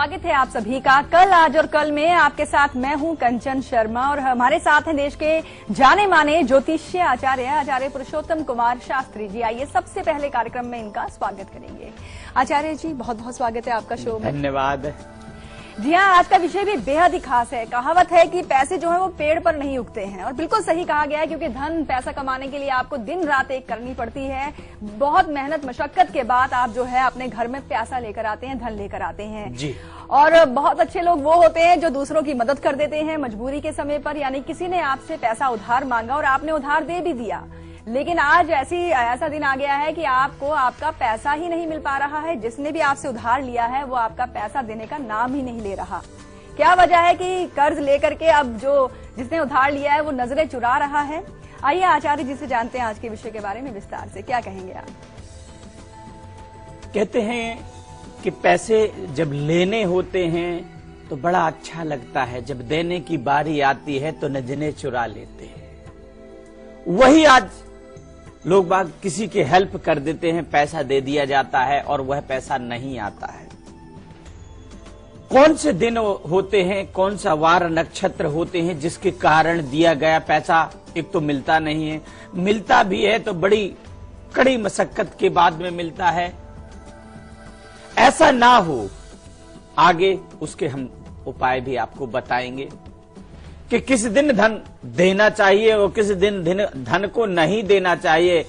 स्वागत है आप सभी का कल आज और कल में। आपके साथ मैं हूं कंचन शर्मा और हमारे साथ हैं देश के जाने माने ज्योतिष्य आचार्य पुरुषोत्तम कुमार शास्त्री जी। आइए सबसे पहले कार्यक्रम में इनका स्वागत करेंगे। आचार्य जी बहुत बहुत स्वागत है आपका शो में। धन्यवाद। जी हाँ, आज का विषय भी बेहद ही खास है। कहावत है कि पैसे जो है वो पेड़ पर नहीं उगते हैं और बिल्कुल सही कहा गया है, क्योंकि धन पैसा कमाने के लिए आपको दिन रात एक करनी पड़ती है। बहुत मेहनत मशक्कत के बाद आप जो है अपने घर में पैसा लेकर आते हैं, धन लेकर आते हैं जी। और बहुत अच्छे लोग वो होते हैं जो दूसरों की मदद कर देते हैं मजबूरी के समय पर। यानी किसी ने आपसे पैसा उधार मांगा और आपने उधार दे भी दिया, लेकिन आज ऐसा दिन आ गया है कि आपको आपका पैसा ही नहीं मिल पा रहा है। जिसने भी आपसे उधार लिया है वो आपका पैसा देने का नाम ही नहीं ले रहा। क्या वजह है कि कर्ज लेकर के अब जो जिसने उधार लिया है वो नजरें चुरा रहा है? आइए आचार्य जी से जानते हैं आज के विषय के बारे में विस्तार से। क्या कहेंगे आप? कहते हैं कि पैसे जब लेने होते हैं तो बड़ा अच्छा लगता है, जब देने की बारी आती है तो नजरें चुरा लेते हैं। वही आज लोग बाग किसी की हेल्प कर देते हैं, पैसा दे दिया जाता है और वह पैसा नहीं आता है। कौन से दिन होते हैं, कौन सा वार नक्षत्र होते हैं जिसके कारण दिया गया पैसा एक तो मिलता नहीं है, मिलता भी है तो बड़ी कड़ी मशक्कत के बाद में मिलता है। ऐसा ना हो, आगे उसके हम उपाय भी आपको बताएंगे कि किस दिन धन देना चाहिए और किस दिन धन को नहीं देना चाहिए,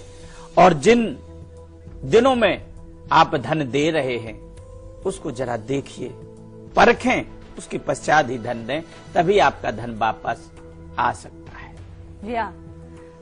और जिन दिनों में आप धन दे रहे हैं उसको जरा देखिए, परखें, उसके पश्चात ही धन दें, तभी आपका धन वापस आ सकता है। जी हाँ,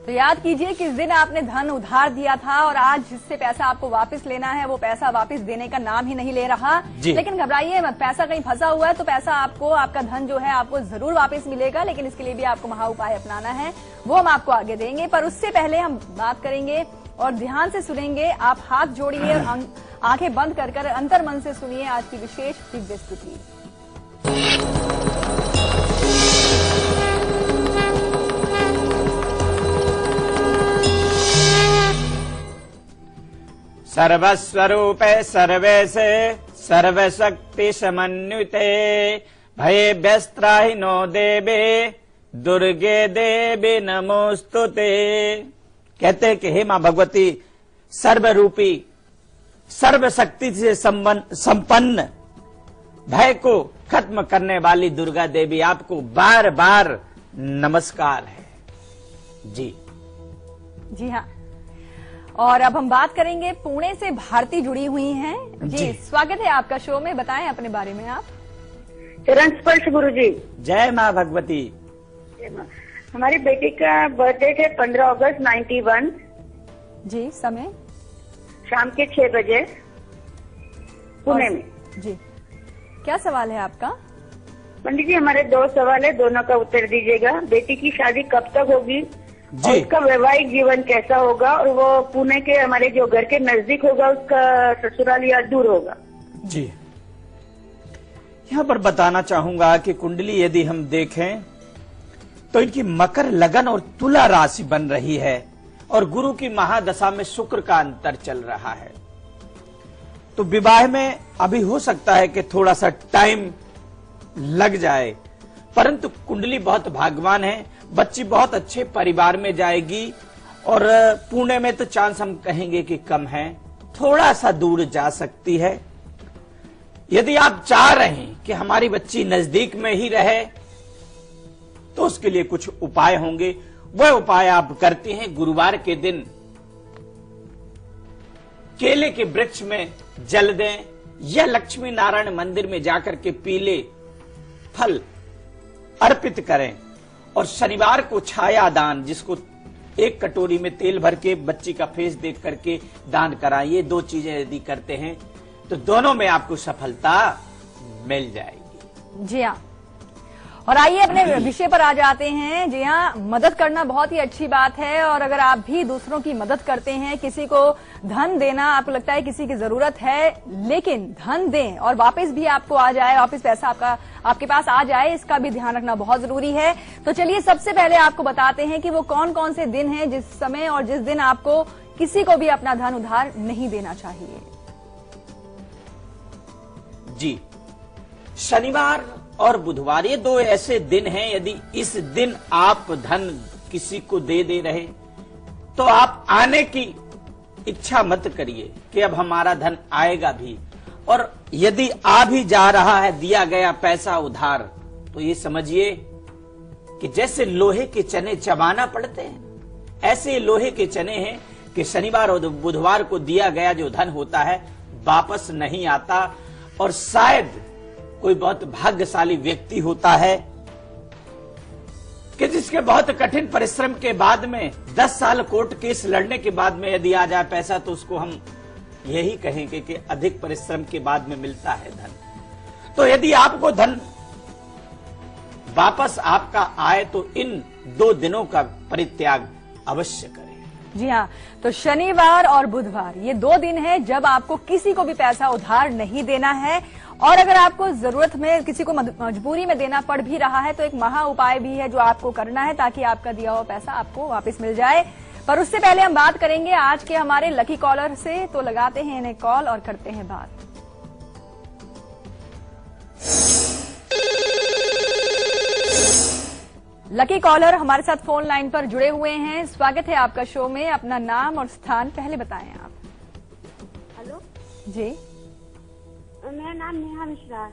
तो याद कीजिए किस दिन आपने धन उधार दिया था और आज जिससे पैसा आपको वापस लेना है वो पैसा वापस देने का नाम ही नहीं ले रहा। लेकिन घबराइए मत, पैसा कहीं फंसा हुआ है तो पैसा आपको, आपका धन जो है आपको जरूर वापस मिलेगा, लेकिन इसके लिए भी आपको महा उपाय अपनाना है, वो हम आपको आगे देंगे। पर उससे पहले हम बात करेंगे और ध्यान से सुनेंगे। आप हाथ जोड़िए और आंखें बंद कर अंतर मन से सुनिए आज की विशेष दिव्य स्तुति। सर्वस्वरूपे सर्वेशे सर्वशक्ति समन्विते भयेभ्यस्त्राहिनो देवे दुर्गे देवी नमोस्तुते। कहते हैं कि हे मां भगवती, सर्वरूपी सर्वशक्ति से संपन्न भय को खत्म करने वाली दुर्गा देवी, आपको बार बार नमस्कार है। जी हाँ, और अब हम बात करेंगे पुणे से भारती जुड़ी हुई हैं। जी स्वागत है आपका शो में, बताएं अपने बारे में आप। चरण स्पर्श गुरु जी। जय माँ भगवती। हमारी बेटी का बर्थडे है 15 अगस्त 91। जी, समय शाम के 6 बजे पुणे में। जी, क्या सवाल है आपका? पंडित जी हमारे 2 सवाल है, दोनों का उत्तर दीजिएगा। बेटी की शादी कब तक होगी और उसका वैवाहिक जीवन कैसा होगा, और वो पुणे के हमारे जो घर के नजदीक होगा उसका ससुराल या दूर होगा? जी, यहाँ पर बताना चाहूंगा कि कुंडली यदि हम देखें तो इनकी मकर, लगन और तुला राशि बन रही है और गुरु की महादशा में शुक्र का अंतर चल रहा है। तो विवाह में अभी हो सकता है कि थोड़ा सा टाइम लग जाए, परंतु कुंडली बहुत भाग्यवान है। बच्ची बहुत अच्छे परिवार में जाएगी और पुणे में तो चांस हम कहेंगे कि कम है, थोड़ा सा दूर जा सकती है। यदि आप चाह रहे हैं कि हमारी बच्ची नजदीक में ही रहे तो उसके लिए कुछ उपाय होंगे। वह उपाय आप करते हैं गुरुवार के दिन केले के वृक्ष में जल दें या लक्ष्मी नारायण मंदिर में जाकर के पीले फल अर्पित करें, और शनिवार को छाया दान, जिसको 1 कटोरी में तेल भर के बच्ची का फेस देख करके दान कराइए। 2 चीजें यदि करते हैं तो दोनों में आपको सफलता मिल जाएगी। जी हाँ, और आइए अपने विषय पर आ जाते हैं। जी हाँ, मदद करना बहुत ही अच्छी बात है, और अगर आप भी दूसरों की मदद करते हैं, किसी को धन देना, आपको लगता है किसी की जरूरत है, लेकिन धन दें और वापस भी आपको आ जाए, वापस पैसा आपके पास आ जाए, इसका भी ध्यान रखना बहुत जरूरी है। तो चलिए सबसे पहले आपको बताते हैं कि वो कौन कौन से दिन हैं जिस समय और जिस दिन आपको किसी को भी अपना धन उधार नहीं देना चाहिए। जी, शनिवार और बुधवार ये दो ऐसे दिन हैं, यदि इस दिन आप धन किसी को दे रहे तो आप आने की इच्छा मत करिए कि अब हमारा धन आएगा भी। और यदि आ भी जा रहा है दिया गया पैसा उधार, तो ये समझिए कि जैसे लोहे के चने चबाना पड़ते हैं, ऐसे लोहे के चने हैं कि शनिवार और बुधवार को दिया गया जो धन होता है वापस नहीं आता। और शायद कोई बहुत भाग्यशाली व्यक्ति होता है कि जिसके बहुत कठिन परिश्रम के बाद में 10 साल कोर्ट केस लड़ने के बाद में यदि आ जाए पैसा, तो उसको हम यही कहेंगे कि अधिक परिश्रम के बाद में मिलता है धन। तो यदि आपको धन वापस आपका आए तो इन 2 दिनों का परित्याग अवश्य करें। जी हाँ, तो शनिवार और बुधवार ये 2 दिन हैं जब आपको किसी को भी पैसा उधार नहीं देना है। और अगर आपको जरूरत में किसी को मजबूरी में देना पड़ भी रहा है तो एक महा उपाय भी है जो आपको करना है ताकि आपका दिया हुआ पैसा आपको वापस मिल जाए। पर उससे पहले हम बात करेंगे आज के हमारे लकी कॉलर से, तो लगाते हैं इन्हें कॉल और करते हैं बात। लकी कॉलर हमारे साथ फोन लाइन पर जुड़े हुए हैं। स्वागत है आपका शो में। अपना नाम और स्थान पहले बताएं आप। हेलो जी, मेरा नाम नेहा मिश्रा है।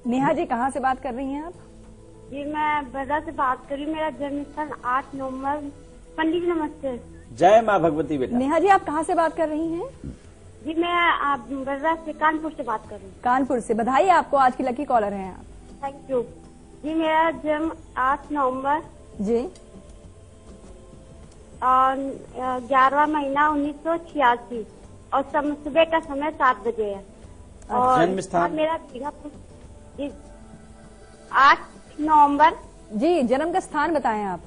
नेहा जी कहाँ से बात कर रही हैं आप? जी मैं बर्रा से बात कर रही हूँ। मेरा जन्म स्थान 8 नवंबर। पंडित जी नमस्ते। जय माँ भगवती। बेटा नेहा जी आप कहाँ से बात कर रही हैं? जी मैं बर्रा से कानपुर से बात कर रही हूँ। कानपुर से। बधाई आपको, आज की लकी कॉलर हैं आप। Thank you. जी मेरा जन्म 8 नवंबर जी और 11वां महीना 1986 और सुबह का समय 7 बजे है। और जन्म स्थान? मेरा बीघापुर। जी 8 नवंबर। जी जन्म का स्थान बताएं आप।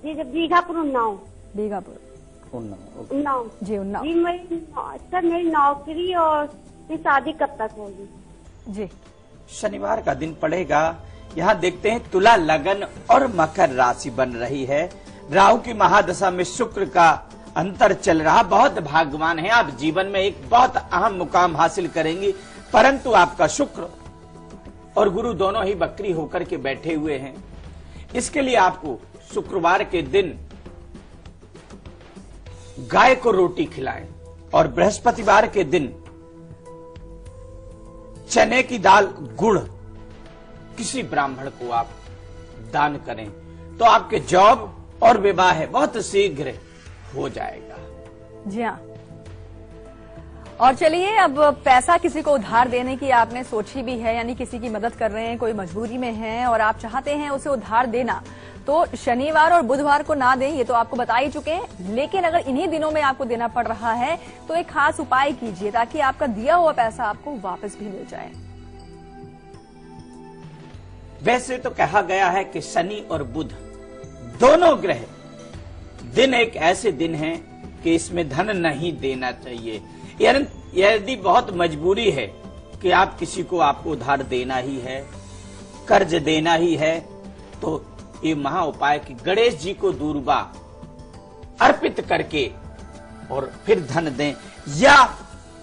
जी बीघापुर उन्नाव। बीघापुर उन्नाव। जी उन्नाव। जी मेरी नौकरी और शादी कब तक होगी? जी शनिवार का दिन पड़ेगा। यहाँ देखते हैं तुला, लगन और मकर राशि बन रही है। राहु की महादशा में शुक्र का अंतर चल रहा। बहुत भाग्यवान है आप, जीवन में एक बहुत अहम मुकाम हासिल करेंगी। परंतु आपका शुक्र और गुरु दोनों ही बकरी होकर के बैठे हुए हैं। इसके लिए आपको शुक्रवार के दिन गाय को रोटी खिलाएं और बृहस्पतिवार के दिन चने की दाल, गुड़ किसी ब्राह्मण को आप दान करें तो आपके जॉब और विवाह बहुत शीघ्र हो जाएगा। जी हाँ। और चलिए, अब पैसा किसी को उधार देने की आपने सोची भी है, यानी किसी की मदद कर रहे हैं, कोई मजबूरी में है और आप चाहते हैं उसे उधार देना, तो शनिवार और बुधवार को ना दें, ये तो आपको बता ही चुके हैं। लेकिन अगर इन्हीं दिनों में आपको देना पड़ रहा है तो एक खास उपाय कीजिए ताकि आपका दिया हुआ पैसा आपको वापस भी मिल जाए। वैसे तो कहा गया है कि शनि और बुध दोनों ग्रह दिन एक ऐसे दिन हैं कि इसमें धन नहीं देना चाहिए। यदि बहुत मजबूरी है कि आप किसी को आपको उधार देना ही है, कर्ज देना ही है, तो ये महा उपाय कि गणेश जी को दूर्वा अर्पित करके और फिर धन दें। या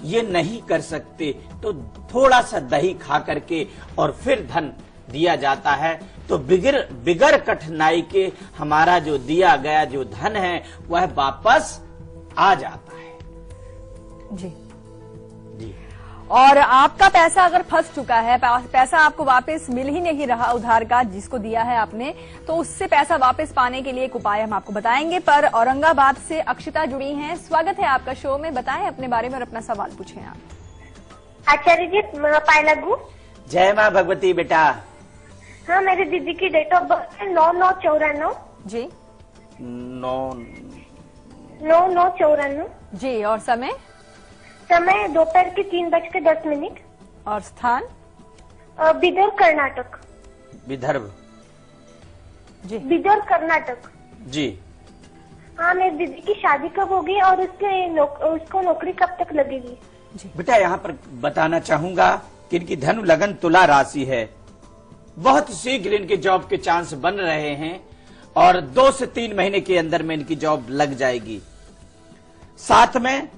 ये नहीं कर सकते तो थोड़ा सा दही खा करके और फिर धन दिया जाता है, तो बिगर कठिनाई के हमारा जो दिया गया जो धन है वह वापस आ जाता है। जी जी। और आपका पैसा अगर फंस चुका है, पैसा आपको वापस मिल ही नहीं रहा उधार का जिसको दिया है आपने, तो उससे पैसा वापस पाने के लिए एक उपाय हम आपको बताएंगे। पर औरंगाबाद से अक्षिता जुड़ी हैं। स्वागत है आपका शो में। बताएं अपने बारे में और अपना सवाल पूछें आप। आचार्य जी, पाए लगू। जय माँ भगवती। बेटा हाँ, मेरी दीदी की डेट ऑफ बर्थ है 9/9/94। जी 9/9/94। जी। और समय? समय दोपहर के 3:10। और स्थान? बिदर कर्नाटक। विदर्भ। जी बिदर कर्नाटक। जी। हाँ, मेरी दीदी की शादी कब होगी और उसको नौकरी कब तक लगेगी? बेटा यहाँ पर बताना चाहूंगा कि इनकी धनु लगन तुला राशि है। बहुत शीघ्र इनके जॉब के चांस बन रहे हैं और 2 से 3 महीने के अंदर में इनकी जॉब लग जाएगी। साथ में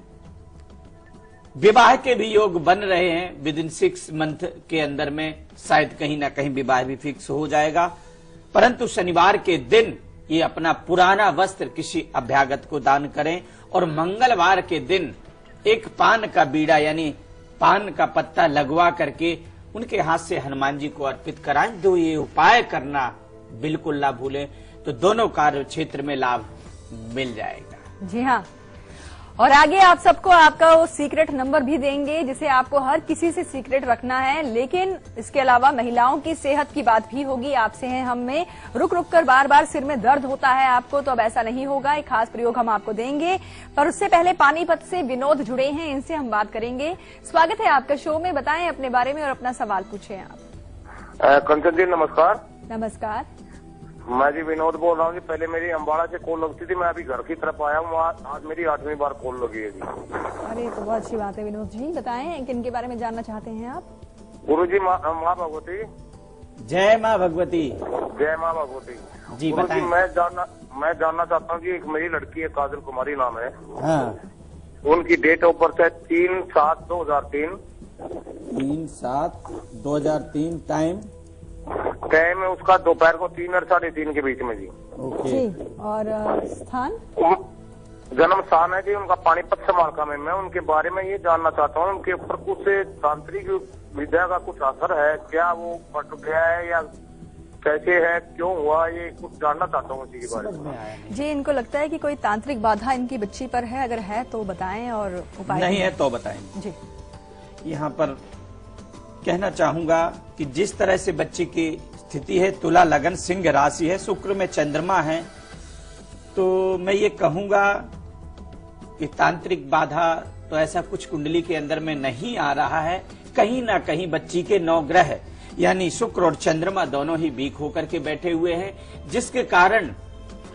विवाह के भी योग बन रहे हैं। विद इन 6 मंथ के अंदर में शायद कहीं ना कहीं विवाह भी फिक्स हो जाएगा। परंतु शनिवार के दिन ये अपना पुराना वस्त्र किसी अभ्यागत को दान करें और मंगलवार के दिन एक पान का बीड़ा यानी पान का पत्ता लगवा करके उनके हाथ से हनुमान जी को अर्पित कराएं। तो ये उपाय करना बिल्कुल ना भूलें, तो दोनों कार्य क्षेत्र में लाभ मिल जाएगा। जी हाँ, और आगे आप सबको आपका वो सीक्रेट नंबर भी देंगे जिसे आपको हर किसी से सीक्रेट रखना है। लेकिन इसके अलावा महिलाओं की सेहत की बात भी होगी। आपसे हैं हम में रुक रुक कर बार बार सिर में दर्द होता है आपको, तो अब ऐसा नहीं होगा। एक खास प्रयोग हम आपको देंगे, पर उससे पहले पानीपत से विनोद जुड़े हैं, इनसे हम बात करेंगे। स्वागत है आपका शो में, बताएं अपने बारे में और अपना सवाल पूछें आप। कंचन जी नमस्कार। नमस्कार, मैं जी विनोद बोल रहा हूँ जी। पहले मेरी अम्बाड़ा से कॉल लगती थी, मैं अभी घर की तरफ आया हूँ। आज मेरी 8वीं बार कॉल लगी है जी। अरे तो बहुत अच्छी बात है विनोद जी, बताएं किन के बारे में जानना चाहते हैं आप? गुरु जी माँ भगवती। जय माँ भगवती। जय माँ भगवती जी गुरु बताएं। जी मैं जानना चाहता हूँ जी, एक मेरी लड़की है, काजल कुमारी नाम है। हाँ, उनकी डेट ऑफ बर्थ है 3/7/2003। 3/7/2003। टाइम है उसका दोपहर को 3 और 3:30 के बीच में जी। ओके। जी, और स्थान? जन्म स्थान है जी उनका पानीपत समालका में। मैं उनके बारे में ये जानना चाहता हूँ, उनके ऊपर कुछ तांत्रिक विद्या का कुछ असर है क्या? वो पट गया है या कैसे है, क्यों हुआ, ये कुछ जानना चाहता हूँ उसी के बारे में। जी, इनको लगता है कि कोई तांत्रिक बाधा इनकी बच्ची पर है, अगर है तो बताएं और उपाय नहीं है तो बताएं। जी, यहाँ पर कहना चाहूंगा कि जिस तरह से बच्ची की स्थिति है, तुला लगन सिंह राशि है, शुक्र में चंद्रमा है, तो मैं ये कहूंगा कि तांत्रिक बाधा तो ऐसा कुछ कुंडली के अंदर में नहीं आ रहा है। कहीं ना कहीं बच्ची के 9 ग्रह यानी शुक्र और चंद्रमा दोनों ही वीक होकर के बैठे हुए हैं, जिसके कारण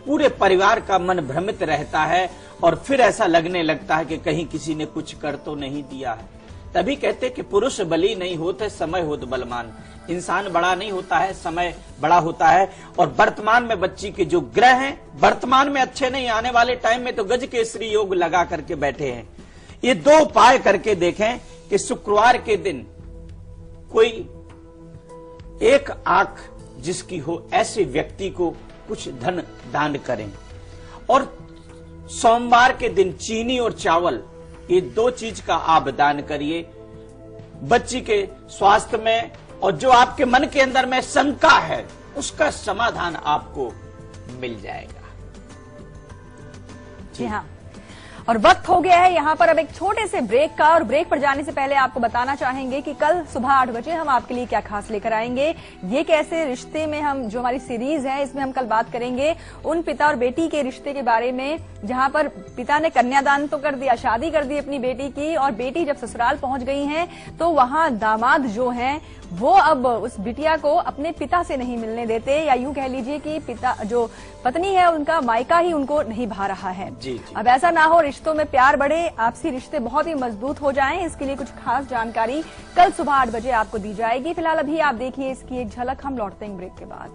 पूरे परिवार का मन भ्रमित रहता है और फिर ऐसा लगने लगता है कि कहीं किसी ने कुछ कर तो नहीं दिया है। तभी कहते कि पुरुष बली नहीं होते, समय होत बलवान। इंसान बड़ा नहीं होता है, समय बड़ा होता है। और वर्तमान में बच्ची के जो ग्रह हैं वर्तमान में अच्छे नहीं, आने वाले टाइम में तो गज केसरी योग लगा करके बैठे हैं। ये 2 उपाय करके देखें कि शुक्रवार के दिन कोई एक आंख जिसकी हो ऐसे व्यक्ति को कुछ धन दान करें, और सोमवार के दिन चीनी और चावल ये 2 चीज का आप दान करिए। बच्ची के स्वास्थ्य में और जो आपके मन के अंदर में शंका है उसका समाधान आपको मिल जाएगा। जी हाँ, और वक्त हो गया है यहाँ पर अब एक छोटे से ब्रेक का, और ब्रेक पर जाने से पहले आपको बताना चाहेंगे कि कल सुबह 8 बजे हम आपके लिए क्या खास लेकर आएंगे। ये कैसे रिश्ते में हम, जो हमारी सीरीज है इसमें हम कल बात करेंगे उन पिता और बेटी के रिश्ते के बारे में, जहां पर पिता ने कन्यादान तो कर दिया, शादी कर दी अपनी बेटी की, और बेटी जब ससुराल पहुंच गई है तो वहां दामाद जो हैं वो अब उस बिटिया को अपने पिता से नहीं मिलने देते, या यूं कह लीजिए कि पिता जो पत्नी है उनका मायका ही उनको नहीं भा रहा है। जी। अब ऐसा ना हो, रिश्तों में प्यार बढ़े, आपसी रिश्ते बहुत ही मजबूत हो जाएं, इसके लिए कुछ खास जानकारी कल सुबह 8 बजे आपको दी जाएगी। फिलहाल अभी आप देखिए इसकी एक झलक, हम लौटते हैं ब्रेक के बाद।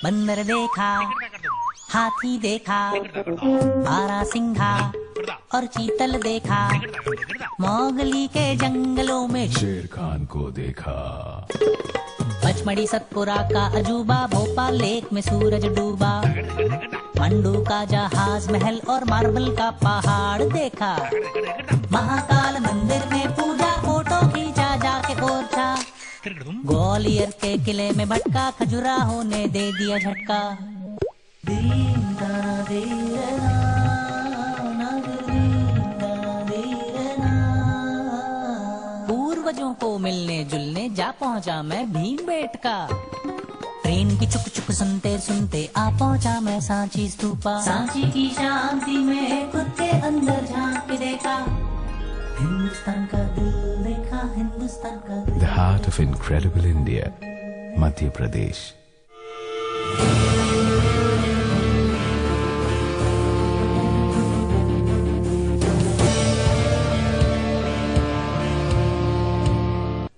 बंदर देखा, हाथी देखा, बारहसिंघा और चीतल देखा, मोगली के जंगलों में शेर खान को देखा। पचमढ़ी सतपुरा का अजूबा, भोपाल लेक में सूरज डूबा, मंडू का जहाज महल और मार्बल का पहाड़ देखा, महाकाल मंदिर में पूजा, फोटो खींचा जाके ओरछा, ग्वालियर के किले में भटका, खजुराहो ने दे दिया झटका। पूर्वजों को मिलने जुलने जा पहुंचा मैं भीमबेटका। ट्रेन की चुक चुक सुनते सुनते आ पहुंचा मैं सांची स्तूपा। सांची की शांति में खुद के अंदर झांक के देखा, हिंदुस्तान का दिल देखा, हिंदुस्तान का दिल। The heart of incredible India, Madhya Pradesh।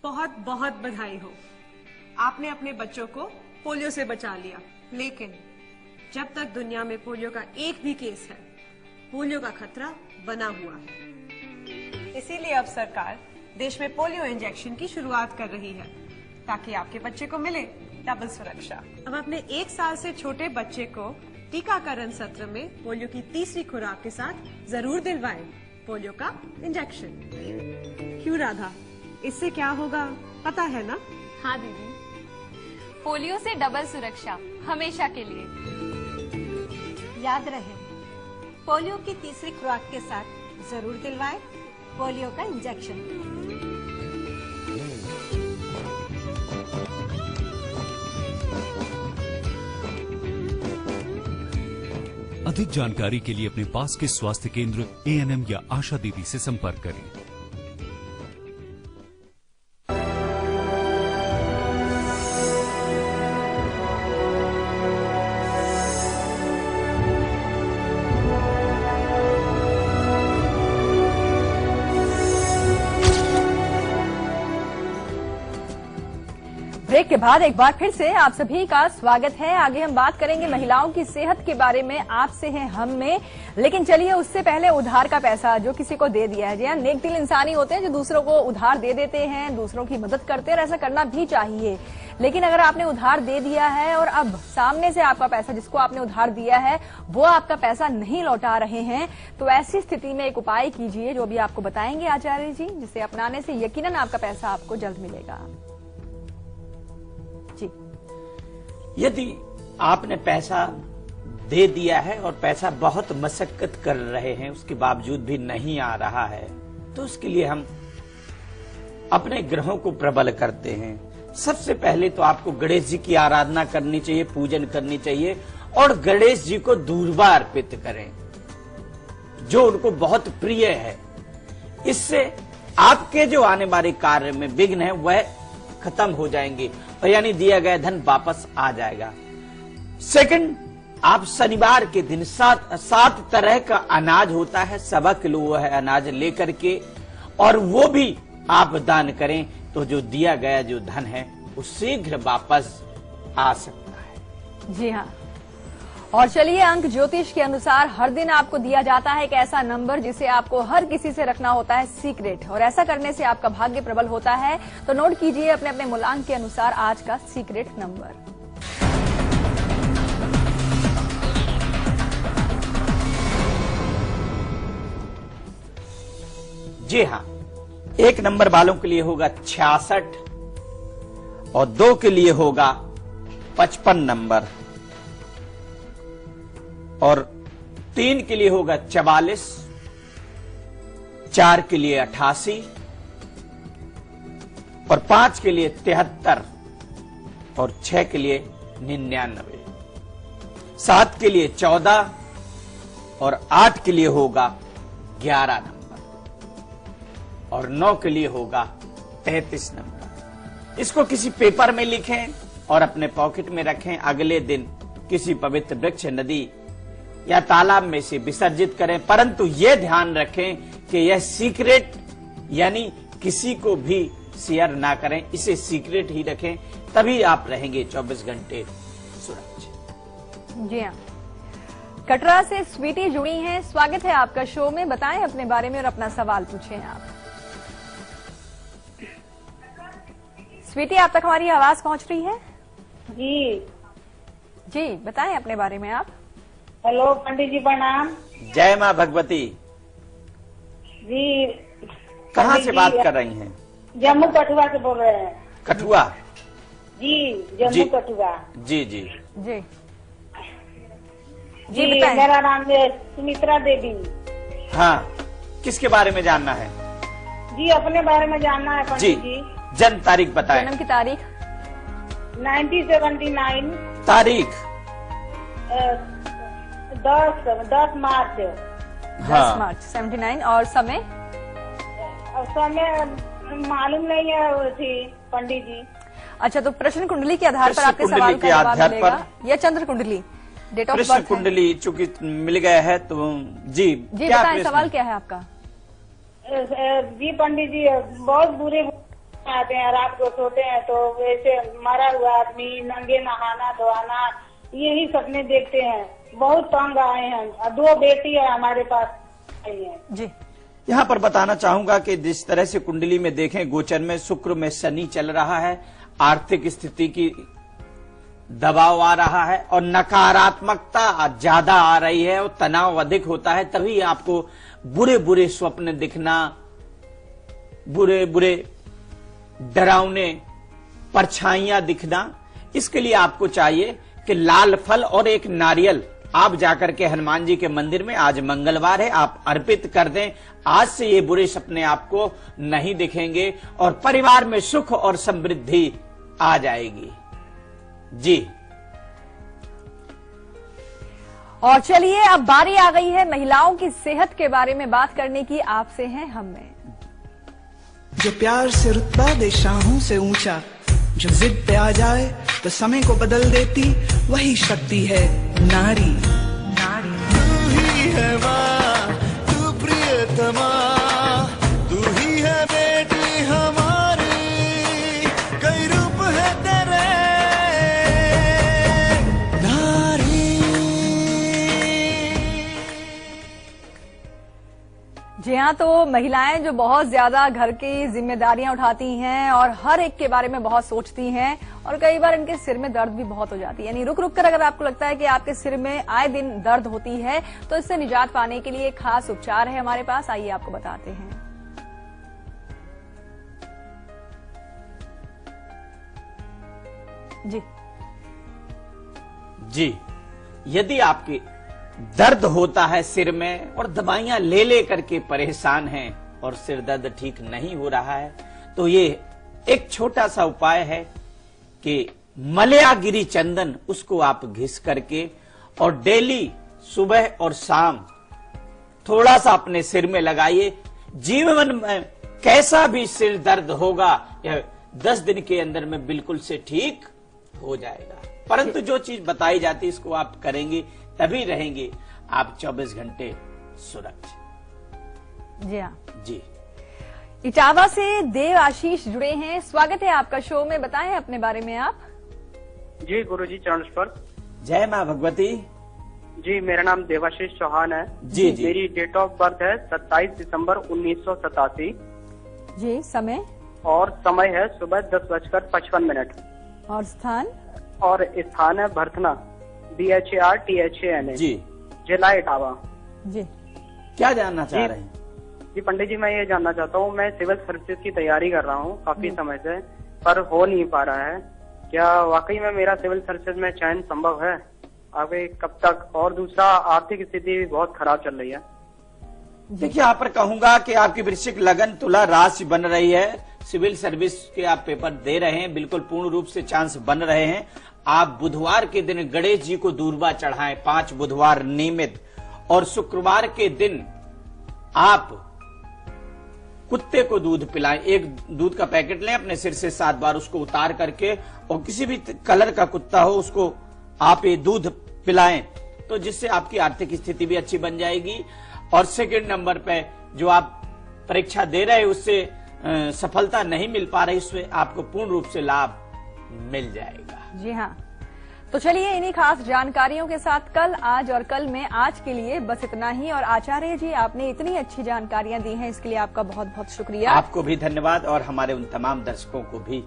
बहुत बहुत बधाई हो, आपने अपने बच्चों को पोलियो से बचा लिया। लेकिन जब तक दुनिया में पोलियो का एक भी केस है, पोलियो का खतरा बना हुआ है। इसीलिए अब सरकार देश में पोलियो इंजेक्शन की शुरुआत कर रही है, ताकि आपके बच्चे को मिले डबल सुरक्षा। अब अपने 1 साल से छोटे बच्चे को टीकाकरण सत्र में पोलियो की तीसरी खुराक के साथ जरूर दिलवाएं पोलियो का इंजेक्शन। क्यों राधा, इससे क्या होगा पता है ना? हाँ दीदी, पोलियो से डबल सुरक्षा हमेशा के लिए। याद रहे, पोलियो की तीसरी खुराक के साथ जरूर दिलवाएं पोलियो का इंजेक्शन। अधिक जानकारी के लिए अपने पास के स्वास्थ्य केंद्र, एएनएम या आशा दीदी से संपर्क करें। ब्रेक के बाद एक बार फिर से आप सभी का स्वागत है। आगे हम बात करेंगे महिलाओं की सेहत के बारे में, आपसे हैं हम में। लेकिन चलिए उससे पहले उधार का पैसा जो किसी को दे दिया है, जी हाँ, नेक दिल इंसानी होते हैं जो दूसरों को उधार दे देते हैं, दूसरों की मदद करते हैं और ऐसा करना भी चाहिए। लेकिन अगर आपने उधार दे दिया है और अब सामने से आपका पैसा, जिसको आपने उधार दिया है, वो आपका पैसा नहीं लौटा रहे हैं, तो ऐसी स्थिति में एक उपाय कीजिए जो अभी आपको बताएंगे आचार्य जी, जिसे अपनाने से यकीनन आपका पैसा आपको जल्द मिलेगा। यदि आपने पैसा दे दिया है और पैसा बहुत मशक्कत कर रहे हैं, उसके बावजूद भी नहीं आ रहा है, तो उसके लिए हम अपने ग्रहों को प्रबल करते हैं। सबसे पहले तो आपको गणेश जी की आराधना करनी चाहिए, पूजन करनी चाहिए और गणेश जी को दूर्वा अर्पित करें जो उनको बहुत प्रिय है। इससे आपके जो आने वाले कार्य में विघ्न है वह खत्म हो जाएंगे और यानी दिया गया धन वापस आ जाएगा। सेकंड, आप शनिवार के दिन 7 तरह का अनाज होता है, 1.25 किलो वो है अनाज लेकर के, और वो भी आप दान करें तो जो दिया गया जो धन है वो शीघ्र वापस आ सकता है। जी हाँ, और चलिए अंक ज्योतिष के अनुसार हर दिन आपको दिया जाता है एक ऐसा नंबर जिसे आपको हर किसी से रखना होता है सीक्रेट, और ऐसा करने से आपका भाग्य प्रबल होता है। तो नोट कीजिए अपने अपने मूलांक के अनुसार आज का सीक्रेट नंबर। जी हाँ, 1 नंबर वालों के लिए होगा 66 और 2 के लिए होगा 55 नंबर और 3 के लिए होगा 44, 4 के लिए 88 और 5 के लिए 73 और 6 के लिए 99, 7 के लिए 14 और 8 के लिए होगा 11 नंबर और 9 के लिए होगा 33 नंबर। इसको किसी पेपर में लिखें और अपने पॉकेट में रखें। अगले दिन किसी पवित्र वृक्ष, नदी या तालाब में से विसर्जित करें, परंतु यह ध्यान रखें कि यह सीक्रेट यानी किसी को भी शेयर ना करें, इसे सीक्रेट ही रखें, तभी आप रहेंगे 24 घंटे सुरक्षित। जी हाँ, कटरा से स्वीटी जुड़ी हैं, स्वागत है आपका शो में। बताएं अपने बारे में और अपना सवाल पूछें आप। स्वीटी, आप तक हमारी आवाज पहुंच रही है? जी जी, बताएं अपने बारे में आप। हेलो पंडित जी, प्रणाम। जय मां भगवती जी। कहाँ से बात कर रही हैं? जम्मू कठुआ से बोल रहे हैं। कठुआ? जी, जम्मू कठुआ। जी जी जी जी, मेरा नाम है सुमित्रा देवी। हाँ, किसके बारे में जानना है? जी, अपने बारे में जानना है पंडित जी। जन्म तारीख बताएं। जन्म की तारीख? 1979 तारीख 10 मार्च। 10 मार्च 79 और समय? समय मालूम नहीं है थी पंडित जी। अच्छा, तो प्रश्न कुंडली के आधार पर आपके कुंडली सवाल के का जवाब आधार मिलेगा पर या चंद्र कुंडली? डेट ऑफ प्रश्न बर्थ कुंडली चूंकि मिल गया है तो जी क्या बताएं, प्रश्न? सवाल क्या है आपका? जी पंडित जी, बहुत बुरे आते हैं, रात को सोते हैं तो वैसे मरा हुआ आदमी, नंगे नहाना धोना, यही सपने देखते हैं। बहुत तंग आए हैं। 2 बेटी है हमारे पास जी। यहाँ पर बताना चाहूंगा कि जिस तरह से कुंडली में देखें, गोचर में शुक्र में शनि चल रहा है, आर्थिक स्थिति की दबाव आ रहा है और नकारात्मकता ज्यादा आ रही है और तनाव अधिक होता है, तभी आपको बुरे बुरे स्वप्न दिखना, बुरे बुरे डरावने परछाइयां दिखना। इसके लिए आपको चाहिए कि लाल फल और एक नारियल आप जाकर के हनुमान जी के मंदिर में, आज मंगलवार है, आप अर्पित कर दें। आज से ये बुरे सपने आपको नहीं दिखेंगे और परिवार में सुख और समृद्धि आ जाएगी। जी। और चलिए अब बारी आ गई है महिलाओं की सेहत के बारे में बात करने की। आपसे हैं हमें जो प्यार से रुतबा दे शाहों से ऊंचा, जो जिद पे आ जाए तो समय को बदल देती, वही शक्ति है नारी। तू ही है माँ, तू प्रियतमा, तू ही है बेटी हमारी, कई रूप है तेरे नारी। जी हाँ, तो महिलाएं जो बहुत ज्यादा घर की जिम्मेदारियां उठाती हैं और हर एक के बारे में बहुत सोचती हैं और कई बार इनके सिर में दर्द भी बहुत हो जाती है। यानी रुक रुक कर अगर आपको लगता है कि आपके सिर में आए दिन दर्द होती है तो इससे निजात पाने के लिए एक खास उपचार है हमारे पास, आइए आपको बताते हैं। जी जी, यदि आपकी दर्द होता है सिर में और दवाइयां ले ले करके परेशान हैं और सिर दर्द ठीक नहीं हो रहा है, तो ये एक छोटा सा उपाय है कि मलयागिरी चंदन, उसको आप घिस करके और डेली सुबह और शाम थोड़ा सा अपने सिर में लगाइए। जीवन में कैसा भी सिर दर्द होगा यह 10 दिन के अंदर में बिल्कुल से ठीक हो जाएगा। परंतु जो चीज बताई जाती है इसको आप करेंगे तभी रहेंगे आप 24 घंटे सुरक्षित। जी हाँ जी। इटावा से देव आशीष जुड़े हैं, स्वागत है आपका शो में, बताएं अपने बारे में आप। जी गुरुजी चरण स्पर्श। जय माँ भगवती। जी मेरा नाम देवाशीष चौहान है। जी जी। मेरी डेट ऑफ बर्थ है 27 दिसंबर 1987। जी। समय? और समय है सुबह 10:55। और स्थान? और स्थान है भरथना, BHARTHAN जी, जिला इटावा। जी। क्या जानना चाह रहे हैं? जी पंडित जी, मैं ये जानना चाहता हूँ, मैं सिविल सर्विसेज की तैयारी कर रहा हूँ काफी समय से, पर हो नहीं पा रहा है। क्या वाकई में मेरा सिविल सर्विसेज में चयन संभव है? आगे कब तक? और दूसरा, आर्थिक स्थिति भी बहुत खराब चल रही है। देखिए, यहाँ पर कहूंगा कि आपकी वृश्चिक लगन तुला राशि बन रही है, सिविल सर्विस के आप पेपर दे रहे हैं, बिल्कुल पूर्ण रूप से चांस बन रहे हैं। आप बुधवार के दिन गणेश जी को दूर्वा चढ़ाएं, 5 बुधवार नियमित, और शुक्रवार के दिन आप कुत्ते को दूध पिलाएं। एक दूध का पैकेट लें, अपने सिर से 7 बार उसको उतार करके, और किसी भी कलर का कुत्ता हो उसको आप ये दूध पिलाएं, तो जिससे आपकी आर्थिक स्थिति भी अच्छी बन जाएगी। और सेकंड नंबर पे जो आप परीक्षा दे रहे उससे सफलता नहीं मिल पा रही, उसमें आपको पूर्ण रूप से लाभ मिल जाएगा। जी हाँ, तो चलिए इन्हीं खास जानकारियों के साथ कल, आज और कल में आज के लिए बस इतना ही। और आचार्य जी, आपने इतनी अच्छी जानकारियां दी हैं, इसके लिए आपका बहुत बहुत शुक्रिया। आपको भी धन्यवाद और हमारे उन तमाम दर्शकों को भी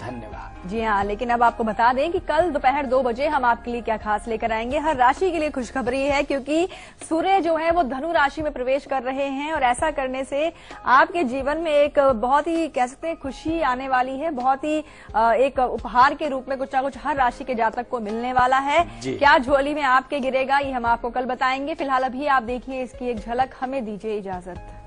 धन्यवाद। जी हाँ, लेकिन अब आपको बता दें कि कल दोपहर 2 बजे हम आपके लिए क्या खास लेकर आएंगे। हर राशि के लिए खुशखबरी है, क्योंकि सूर्य जो है वो धनु राशि में प्रवेश कर रहे हैं और ऐसा करने से आपके जीवन में एक बहुत ही कह सकते हैं खुशी आने वाली है, बहुत ही एक उपहार के रूप में कुछ ना कुछ हर राशि के जातक को मिलने वाला है। क्या झोली में आपके गिरेगा, ये हम आपको कल बताएंगे। फिलहाल अभी आप देखिए इसकी एक झलक, हमें दीजिए इजाजत।